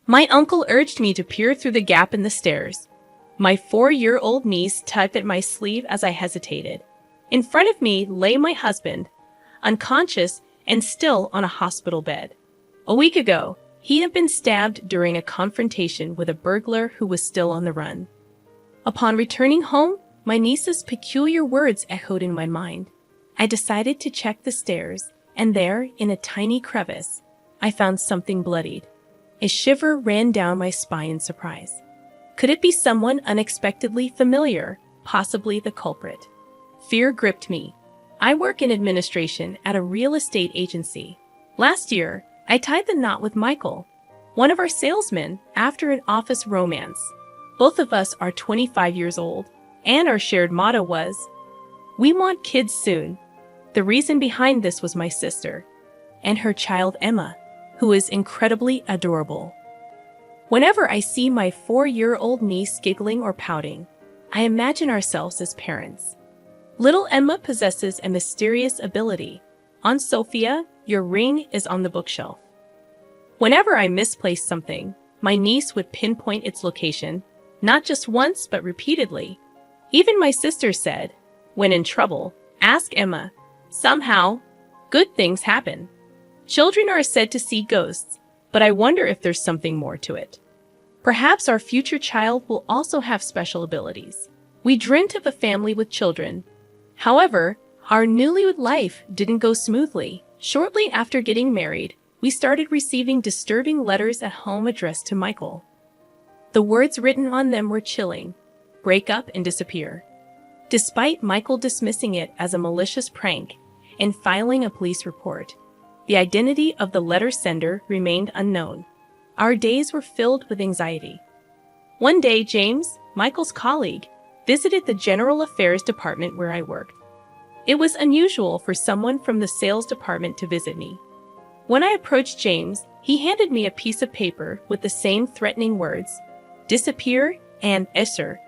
My uncle urged me to peer through the gap in the stairs. My 4-year-old niece tugged at my sleeve as I hesitated. In front of me lay my husband, unconscious and still on a hospital bed. A week ago, he had been stabbed during a confrontation with a burglar who was still on the run. Upon returning home, my niece's peculiar words echoed in my mind. I decided to check the stairs, and there, in a tiny crevice, I found something bloodied. A shiver ran down my spine in surprise. Could it be someone unexpectedly familiar, possibly the culprit? Fear gripped me. I work in administration at a real estate agency. Last year, I tied the knot with Michael, one of our salesmen, after an office romance. Both of us are 25 years old, and our shared motto was, "We want kids soon." The reason behind this was my sister and her child Emma, who is incredibly adorable. Whenever I see my 4-year-old niece giggling or pouting, I imagine ourselves as parents. Little Emma possesses a mysterious ability. Aunt Sophia, your ring is on the bookshelf. Whenever I misplaced something, my niece would pinpoint its location, not just once but repeatedly. Even my sister said, when in trouble, ask Emma. Somehow, good things happen. Children are said to see ghosts, but I wonder if there's something more to it. Perhaps our future child will also have special abilities. We dreamt of a family with children. However, our newlywed life didn't go smoothly. Shortly after getting married, we started receiving disturbing letters at home addressed to Michael. The words written on them were chilling: break up and disappear. Despite Michael dismissing it as a malicious prank and filing a police report, the identity of the letter sender remained unknown. Our days were filled with anxiety. One day, James, Michael's colleague, visited the General Affairs Department where I worked. It was unusual for someone from the sales department to visit me. When I approached James, he handed me a piece of paper with the same threatening words, "disappear" and "esser"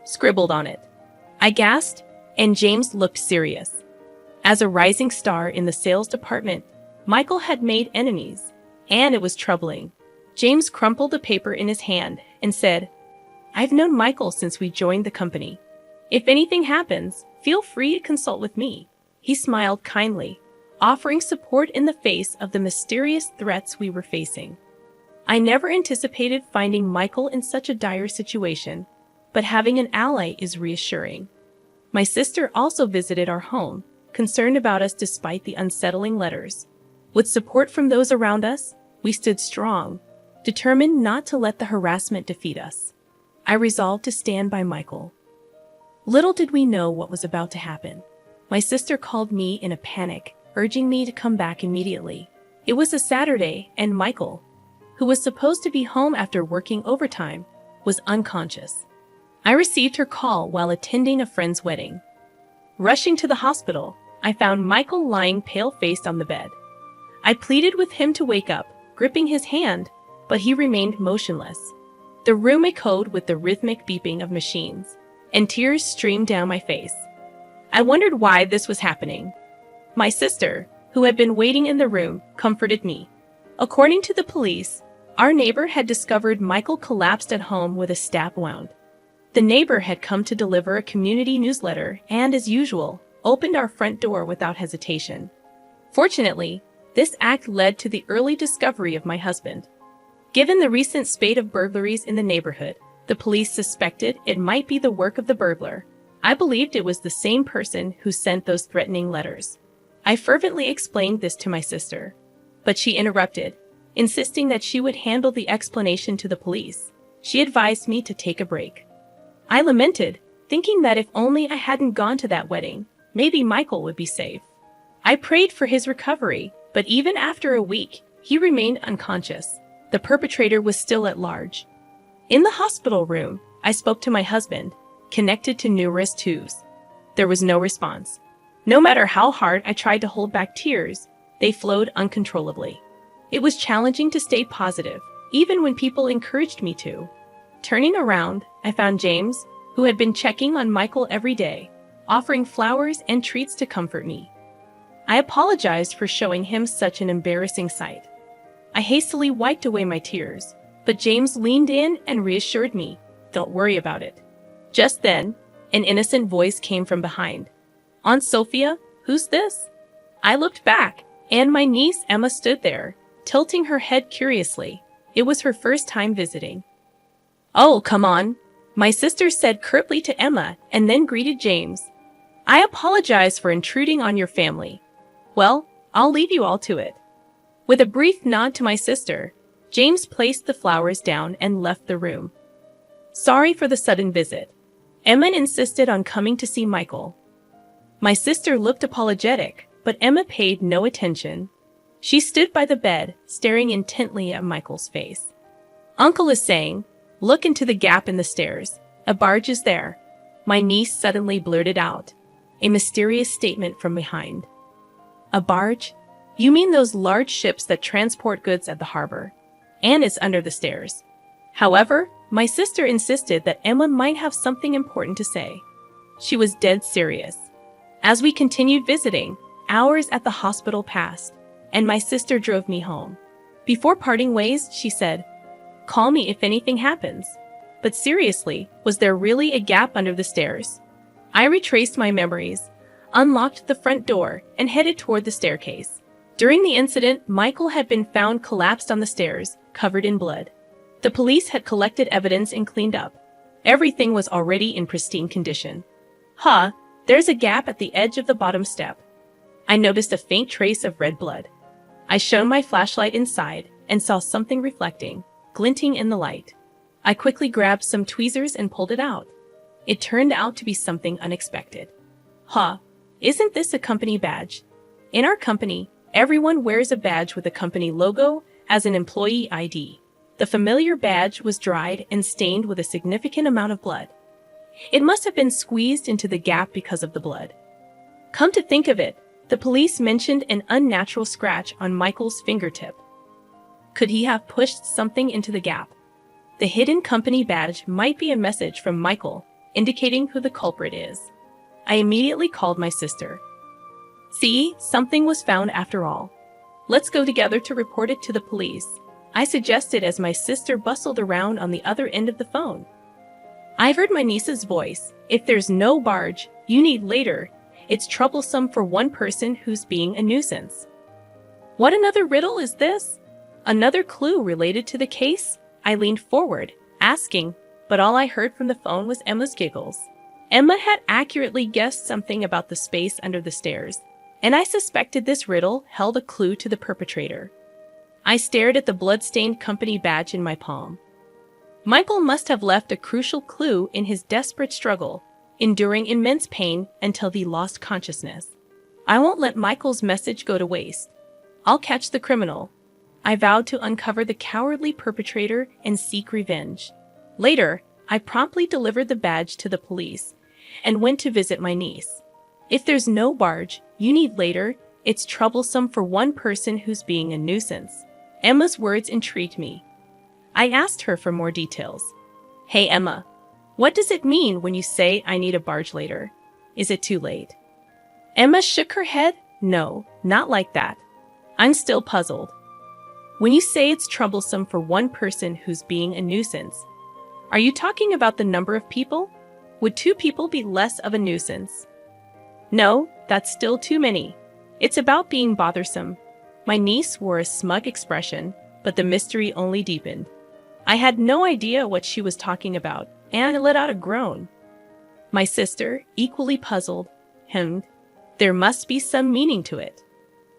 scribbled on it. I gasped, and James looked serious. As a rising star in the sales department, Michael had made enemies, and it was troubling. James crumpled the paper in his hand and said, "I've known Michael since we joined the company. If anything happens, feel free to consult with me." He smiled kindly, offering support in the face of the mysterious threats we were facing. I never anticipated finding Michael in such a dire situation, but having an ally is reassuring. My sister also visited our home, concerned about us despite the unsettling letters. With support from those around us, we stood strong, determined not to let the harassment defeat us. I resolved to stand by Michael. Little did we know what was about to happen. My sister called me in a panic, urging me to come back immediately. It was a Saturday, and Michael, who was supposed to be home after working overtime, was unconscious. I received her call while attending a friend's wedding. Rushing to the hospital, I found Michael lying pale-faced on the bed. I pleaded with him to wake up, gripping his hand, but he remained motionless. The room echoed with the rhythmic beeping of machines, and tears streamed down my face. I wondered why this was happening. My sister, who had been waiting in the room, comforted me. According to the police, our neighbor had discovered Michael collapsed at home with a stab wound. The neighbor had come to deliver a community newsletter and, as usual, opened our front door without hesitation. Fortunately, this act led to the early discovery of my husband. Given the recent spate of burglaries in the neighborhood, the police suspected it might be the work of the burglar. I believed it was the same person who sent those threatening letters. I fervently explained this to my sister, but she interrupted, insisting that she would handle the explanation to the police. She advised me to take a break. I lamented, thinking that if only I hadn't gone to that wedding, maybe Michael would be safe. I prayed for his recovery, but even after a week, he remained unconscious. The perpetrator was still at large. In the hospital room, I spoke to my husband, connected to numerous tubes. There was no response. No matter how hard I tried to hold back tears, they flowed uncontrollably. It was challenging to stay positive, even when people encouraged me to. Turning around, I found James, who had been checking on Michael every day, offering flowers and treats to comfort me. I apologized for showing him such an embarrassing sight. I hastily wiped away my tears, but James leaned in and reassured me, "Don't worry about it." Just then, an innocent voice came from behind. "Aunt Sophia, who's this?" I looked back, and my niece Emma stood there, tilting her head curiously. It was her first time visiting. "Oh, come on," my sister said curtly to Emma and then greeted James. "I apologize for intruding on your family. Well, I'll leave you all to it." With a brief nod to my sister, James placed the flowers down and left the room. Sorry for the sudden visit. Emma insisted on coming to see Michael. My sister looked apologetic, but Emma paid no attention. She stood by the bed, staring intently at Michael's face. "Uncle is saying, look into the gap in the stairs. A barge is there." My niece suddenly blurted out, a mysterious statement from behind. "A barge? You mean those large ships that transport goods at the harbor? And it's under the stairs." However, my sister insisted that Emma might have something important to say. She was dead serious. As we continued visiting, hours at the hospital passed, and my sister drove me home. Before parting ways, she said, "Call me if anything happens." But seriously, was there really a gap under the stairs? I retraced my memories, unlocked the front door, and headed toward the staircase. During the incident, Michael had been found collapsed on the stairs, covered in blood. The police had collected evidence and cleaned up. Everything was already in pristine condition. There's a gap at the edge of the bottom step. I noticed a faint trace of red blood. I shone my flashlight inside and saw something reflecting, glinting in the light. I quickly grabbed some tweezers and pulled it out. It turned out to be something unexpected. Isn't this a company badge? In our company, everyone wears a badge with a company logo as an employee ID. The familiar badge was dried and stained with a significant amount of blood. It must have been squeezed into the gap because of the blood. Come to think of it, the police mentioned an unnatural scratch on Michael's fingertip. Could he have pushed something into the gap? The hidden company badge might be a message from Michael, indicating who the culprit is. I immediately called my sister. "See, something was found after all. Let's go together to report it to the police," I suggested as my sister bustled around on the other end of the phone. I heard my niece's voice. "If there's no barge, you need later. It's troublesome for one person who's being a nuisance." What another riddle is this? Another clue related to the case? I leaned forward, asking, but all I heard from the phone was Emma's giggles. Emma had accurately guessed something about the space under the stairs, and I suspected this riddle held a clue to the perpetrator. I stared at the blood-stained company badge in my palm. Michael must have left a crucial clue in his desperate struggle, enduring immense pain until he lost consciousness. I won't let Michael's message go to waste. I'll catch the criminal. I vowed to uncover the cowardly perpetrator and seek revenge. Later, I promptly delivered the badge to the police and went to visit my niece. If there's no barge, you need later, it's troublesome for one person who's being a nuisance. Emma's words intrigued me. I asked her for more details. "Hey Emma, what does it mean when you say I need a barge later? Is it too late?" Emma shook her head. "No, not like that. I'm still puzzled. When you say it's troublesome for one person who's being a nuisance, are you talking about the number of people? Would 2 people be less of a nuisance?" "No, that's still too many. It's about being bothersome." My niece wore a smug expression, but the mystery only deepened. I had no idea what she was talking about, and I let out a groan. My sister, equally puzzled, hemmed. There must be some meaning to it.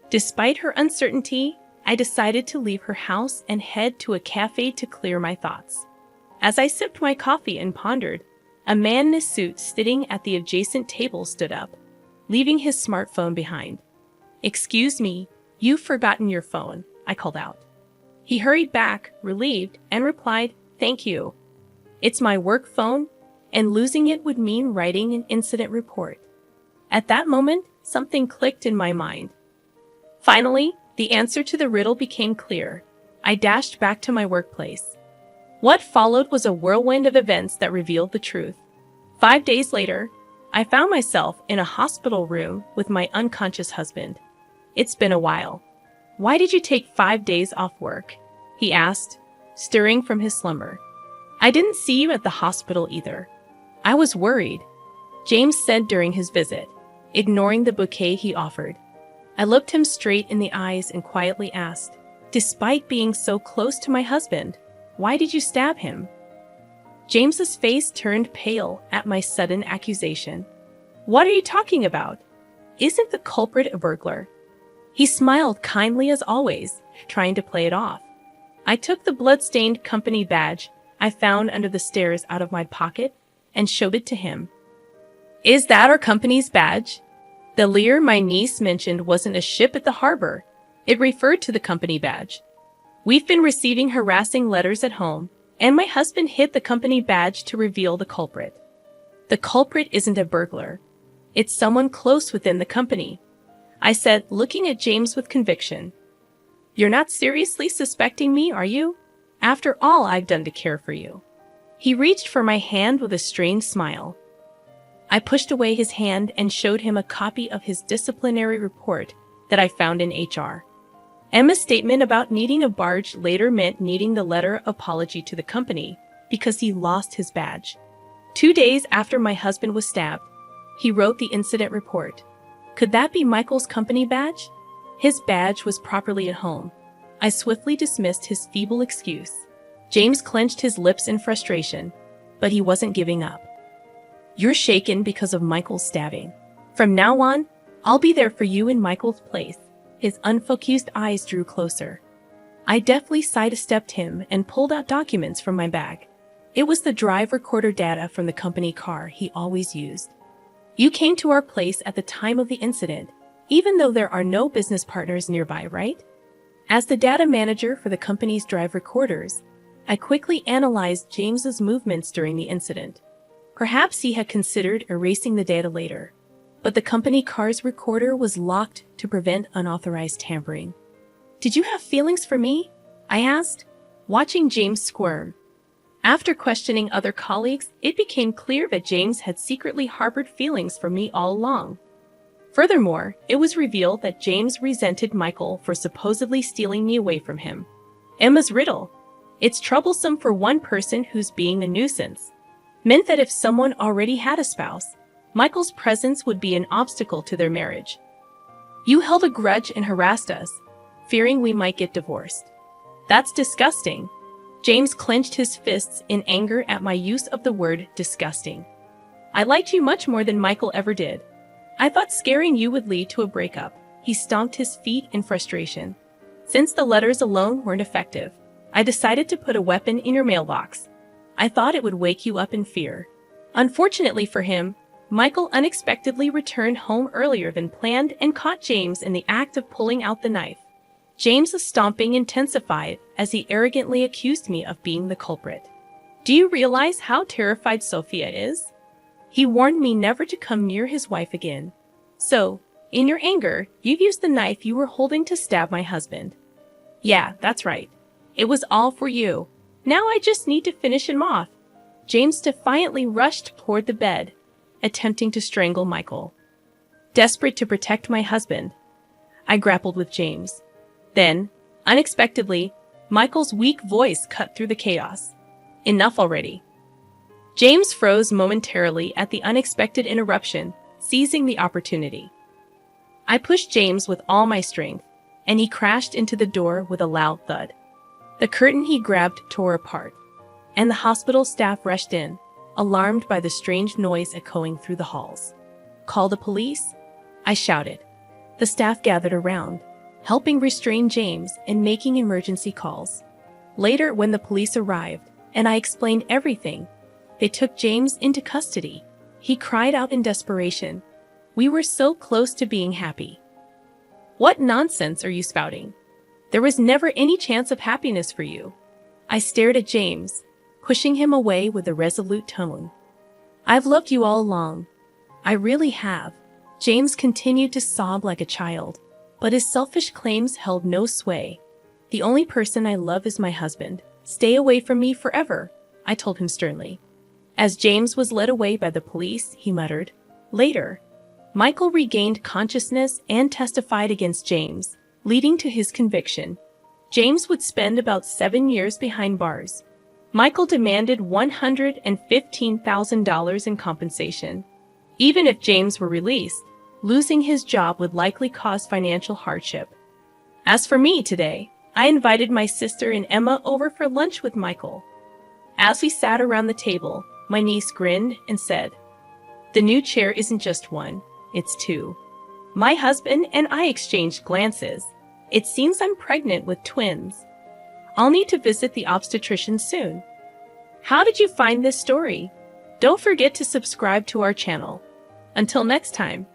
Despite her uncertainty, I decided to leave her house and head to a cafe to clear my thoughts. As I sipped my coffee and pondered, a man in a suit sitting at the adjacent table stood up, leaving his smartphone behind. "Excuse me, you've forgotten your phone," I called out. He hurried back, relieved, and replied, "Thank you. It's my work phone, and losing it would mean writing an incident report." At that moment, something clicked in my mind. Finally, the answer to the riddle became clear. I dashed back to my workplace. What followed was a whirlwind of events that revealed the truth. 5 days later, I found myself in a hospital room with my unconscious husband. "It's been a while. Why did you take 5 days off work?" he asked. stirring from his slumber. I didn't see you at the hospital either. I was worried, James said during his visit, ignoring the bouquet he offered. I looked him straight in the eyes and quietly asked, despite being so close to my husband, why did you stab him? James's face turned pale at my sudden accusation. What are you talking about? Isn't the culprit a burglar? He smiled kindly as always, trying to play it off. I took the blood-stained company badge I found under the stairs out of my pocket and showed it to him. Is that our company's badge? The Lear my niece mentioned wasn't a ship at the harbor. It referred to the company badge. We've been receiving harassing letters at home, and my husband hid the company badge to reveal the culprit. The culprit isn't a burglar. It's someone close within the company, I said, looking at James with conviction. You're not seriously suspecting me, are you? After all I've done to care for you. He reached for my hand with a strained smile. I pushed away his hand and showed him a copy of his disciplinary report that I found in HR. Emma's statement about needing a barge later meant needing the letter of apology to the company because he lost his badge. 2 days after my husband was stabbed, he wrote the incident report. Could that be Michael's company badge? His badge was properly at home. I swiftly dismissed his feeble excuse. James clenched his lips in frustration, but he wasn't giving up. You're shaken because of Michael's stabbing. From now on, I'll be there for you in Michael's place. His unfocused eyes drew closer. I deftly sidestepped him and pulled out documents from my bag. It was the drive recorder data from the company car he always used. You came to our place at the time of the incident, even though there are no business partners nearby, right? As the data manager for the company's drive recorders, I quickly analyzed James's movements during the incident. Perhaps he had considered erasing the data later, but the company car's recorder was locked to prevent unauthorized tampering. Did you have feelings for me? I asked, watching James squirm. After questioning other colleagues, it became clear that James had secretly harbored feelings for me all along. Furthermore, it was revealed that James resented Michael for supposedly stealing me away from him. Emma's riddle. It's troublesome for one person who's being a nuisance. Meant that if someone already had a spouse, Michael's presence would be an obstacle to their marriage. You held a grudge and harassed us, fearing we might get divorced. That's disgusting. James clenched his fists in anger at my use of the word disgusting. I liked you much more than Michael ever did. I thought scaring you would lead to a breakup. He stomped his feet in frustration. Since the letters alone weren't effective, I decided to put a weapon in your mailbox. I thought it would wake you up in fear. Unfortunately for him, Michael unexpectedly returned home earlier than planned and caught James in the act of pulling out the knife. James's stomping intensified as he arrogantly accused me of being the culprit. Do you realize how terrified Sophia is? He warned me never to come near his wife again. So, in your anger, you've used the knife you were holding to stab my husband. Yeah, that's right. It was all for you. Now I just need to finish him off. James defiantly rushed toward the bed, attempting to strangle Michael. Desperate to protect my husband, I grappled with James. Then, unexpectedly, Michael's weak voice cut through the chaos. Enough already. James froze momentarily at the unexpected interruption, seizing the opportunity. I pushed James with all my strength, and he crashed into the door with a loud thud. The curtain he grabbed tore apart, and the hospital staff rushed in, alarmed by the strange noise echoing through the halls. Call the police? I shouted. The staff gathered around, helping restrain James and making emergency calls. Later, when the police arrived, and I explained everything, they took James into custody. He cried out in desperation. We were so close to being happy. What nonsense are you spouting? There was never any chance of happiness for you. I stared at James, pushing him away with a resolute tone. I've loved you all along. I really have. James continued to sob like a child, but his selfish claims held no sway. The only person I love is my husband. Stay away from me forever, I told him sternly. As James was led away by the police, he muttered. Later, Michael regained consciousness and testified against James, leading to his conviction. James would spend about 7 years behind bars. Michael demanded $115,000 in compensation. Even if James were released, losing his job would likely cause financial hardship. As for me today, I invited my sister and Emma over for lunch with Michael. As we sat around the table, my niece grinned and said, "The new chair isn't just one, it's two." My husband and I exchanged glances. It seems I'm pregnant with twins. I'll need to visit the obstetrician soon. How did you find this story? Don't forget to subscribe to our channel. Until next time.